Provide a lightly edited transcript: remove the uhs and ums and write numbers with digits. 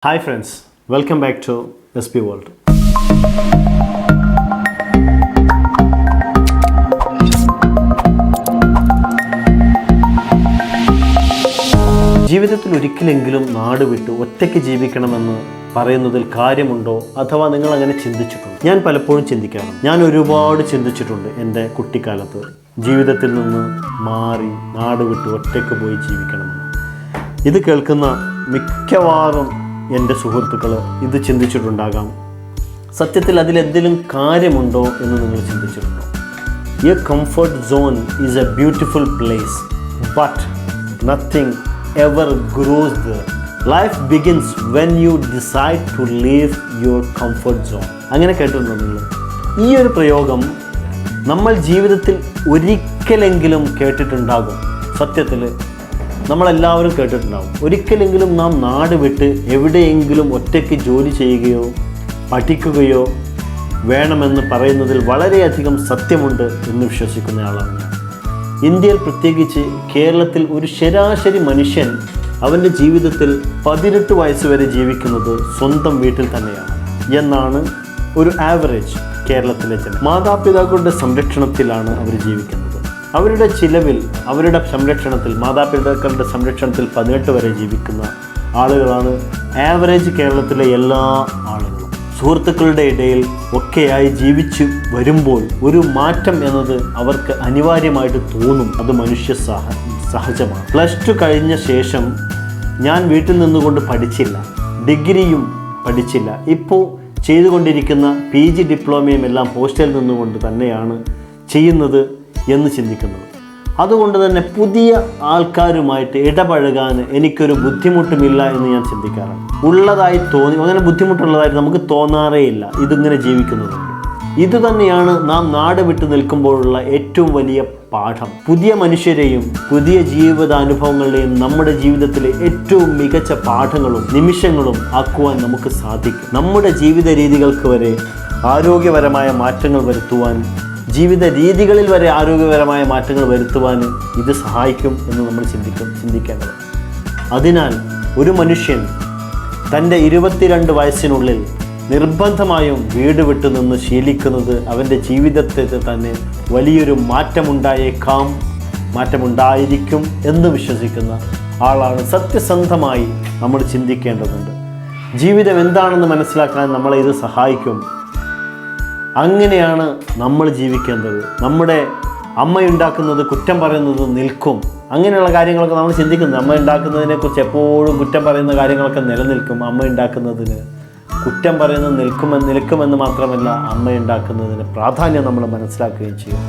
Hi friends, welcome back to SP World. ജീവിതത്തിൽ ഒരിക്കലെങ്കിലും നാട് വിട്ട് ഒറ്റയ്ക്ക് ജീവിക്കണമെന്ന് പറയുന്നതിൽ കാര്യമുണ്ടോ, അഥവാ നിങ്ങൾ അങ്ങനെ ചിന്തിച്ചിട്ടുണ്ടോ? ഞാൻ പലപ്പോഴും ചിന്തിക്കാറുണ്ട്. ഞാൻ ഒരുപാട് ചിന്തിച്ചിട്ടുണ്ട് എൻ്റെ കുട്ടിക്കാലത്ത് ജീവിതത്തിൽ നിന്ന് മാറി നാട് വിട്ട് ഒറ്റയ്ക്ക് പോയി ജീവിക്കണമെന്ന്. ഇത് കേൾക്കുന്ന മിക്കവാറും എൻ്റെ സുഹൃത്തുക്കൾ ഇത് ചിന്തിച്ചിട്ടുണ്ടാകാം. സത്യത്തിൽ അതിലെന്തെങ്കിലും കാര്യമുണ്ടോ എന്ന് നിങ്ങൾ ചിന്തിച്ചിട്ടുണ്ടോ? Your comfort zone is a beautiful place, but nothing ever grows there. Life begins when you decide to leave your comfort zone. അങ്ങനെ കേട്ടിട്ടുണ്ടോ നിങ്ങൾ? ഈ ഒരു പ്രയോഗം നമ്മൾ ജീവിതത്തിൽ ഒരിക്കലെങ്കിലും കേട്ടിട്ടുണ്ടാകും. സത്യത്തിൽ നമ്മളെല്ലാവരും കേട്ടിട്ടുണ്ടാകും. ഒരിക്കലെങ്കിലും നാം നാട് വിട്ട് എവിടെയെങ്കിലും ഒറ്റയ്ക്ക് ജോലി ചെയ്യുകയോ പഠിക്കുകയോ വേണമെന്ന് പറയുന്നതിൽ വളരെയധികം സത്യമുണ്ട് എന്ന് വിശ്വസിക്കുന്നയാളാണ് ഞാൻ. ഇന്ത്യയിൽ പ്രത്യേകിച്ച് കേരളത്തിൽ ഒരു ശരാശരി മനുഷ്യൻ അവൻ്റെ ജീവിതത്തിൽ 18 വയസ്സ് വരെ ജീവിക്കുന്നത് സ്വന്തം വീട്ടിൽ തന്നെയാണ് എന്നാണ് ഒരു ആവറേജ് കേരളത്തിലെ ജനം. മാതാപിതാക്കളുടെ സംരക്ഷണത്തിലാണ് അവർ ജീവിക്കുന്നത്. അവരുടെ ചിലവിൽ, അവരുടെ സംരക്ഷണത്തിൽ, മാതാപിതാക്കളുടെ സംരക്ഷണത്തിൽ 18 വരെ ജീവിക്കുന്ന ആളുകളാണ് ആവറേജ് കേരളത്തിലെ എല്ലാ ആളുകളും. സുഹൃത്തുക്കളുടെ ഇടയിൽ ഒക്കെയായി ജീവിച്ചു വരുമ്പോൾ ഒരു മാറ്റം എന്നത് അവർക്ക് അനിവാര്യമായിട്ട് തോന്നും. അത് മനുഷ്യ സഹജമാണ്. +2 കഴിഞ്ഞ ശേഷം ഞാൻ വീട്ടിൽ നിന്നുകൊണ്ട് പഠിച്ചില്ല, ഡിഗ്രിയും പഠിച്ചില്ല. ഇപ്പോൾ ചെയ്തുകൊണ്ടിരിക്കുന്ന PG ഡിപ്ലോമയും എല്ലാം ഹോസ്റ്റലിൽ നിന്നുകൊണ്ട് തന്നെയാണ് ചെയ്യുന്നത് എന്ന് ചിന്തിക്കുന്നത്. അതുകൊണ്ട് തന്നെ പുതിയ ആൾക്കാരുമായിട്ട് ഇടപഴകാൻ എനിക്കൊരു ബുദ്ധിമുട്ടുമില്ല എന്ന് ഞാൻ ചിന്തിക്കാറുണ്ട്. ഉള്ളതായി തോന്നി, അങ്ങനെ ബുദ്ധിമുട്ടുള്ളതായിട്ട് നമുക്ക് തോന്നാറേ ഇല്ല ഇതിങ്ങനെ ജീവിക്കുന്നതുകൊണ്ട്. ഇതുതന്നെയാണ് നാം നാട് വിട്ട് നിൽക്കുമ്പോഴുള്ള ഏറ്റവും വലിയ പാഠം. പുതിയ മനുഷ്യരെയും പുതിയ ജീവിതാനുഭവങ്ങളെയും നമ്മുടെ ജീവിതത്തിലെ ഏറ്റവും മികച്ച പാഠങ്ങളും നിമിഷങ്ങളും ആക്കുവാൻ നമുക്ക് സാധിക്കും. നമ്മുടെ ജീവിത രീതികൾക്ക് വരെ ആരോഗ്യപരമായ മാറ്റങ്ങൾ വരുത്തുവാൻ, ജീവിത രീതികളിൽ വരെ ആരോഗ്യപരമായ മാറ്റങ്ങൾ വരുത്തുവാൻ ഇത് സഹായിക്കും എന്ന് നമ്മൾ ചിന്തിക്കേണ്ടത്. അതിനാൽ ഒരു മനുഷ്യൻ തൻ്റെ 22 വയസ്സിനുള്ളിൽ നിർബന്ധമായും വീട് വിട്ടു നിന്ന് ശീലിക്കുന്നത് അവൻ്റെ ജീവിതത്തെ തന്നെ വലിയൊരു മാറ്റമുണ്ടായിരിക്കും എന്ന് വിശ്വസിക്കുന്ന ആളാണ്. സത്യസന്ധമായി നമ്മൾ ചിന്തിക്കേണ്ടതുണ്ട്. ജീവിതം എന്താണെന്ന് മനസ്സിലാക്കാൻ നമ്മളെ ഇത് സഹായിക്കും. അങ്ങനെയാണ് നമ്മൾ ജീവിക്കേണ്ടത്. നമ്മുടെ അമ്മയുണ്ടാക്കുന്നത് കുറ്റം പറയുന്നത് നിൽക്കും. അങ്ങനെയുള്ള കാര്യങ്ങളൊക്കെ നമ്മൾ ചിന്തിക്കുന്നത്. അമ്മ ഉണ്ടാക്കുന്നതിനെക്കുറിച്ച് എപ്പോഴും കുറ്റം പറയുന്ന കാര്യങ്ങളൊക്കെ നിലനിൽക്കും. അമ്മ ഉണ്ടാക്കുന്നതിന് കുറ്റം പറയുന്നത് നിൽക്കുമെന്ന് മാത്രമല്ല, അമ്മ ഉണ്ടാക്കുന്നതിന് പ്രാധാന്യം നമ്മൾ മനസ്സിലാക്കുകയും ചെയ്യും.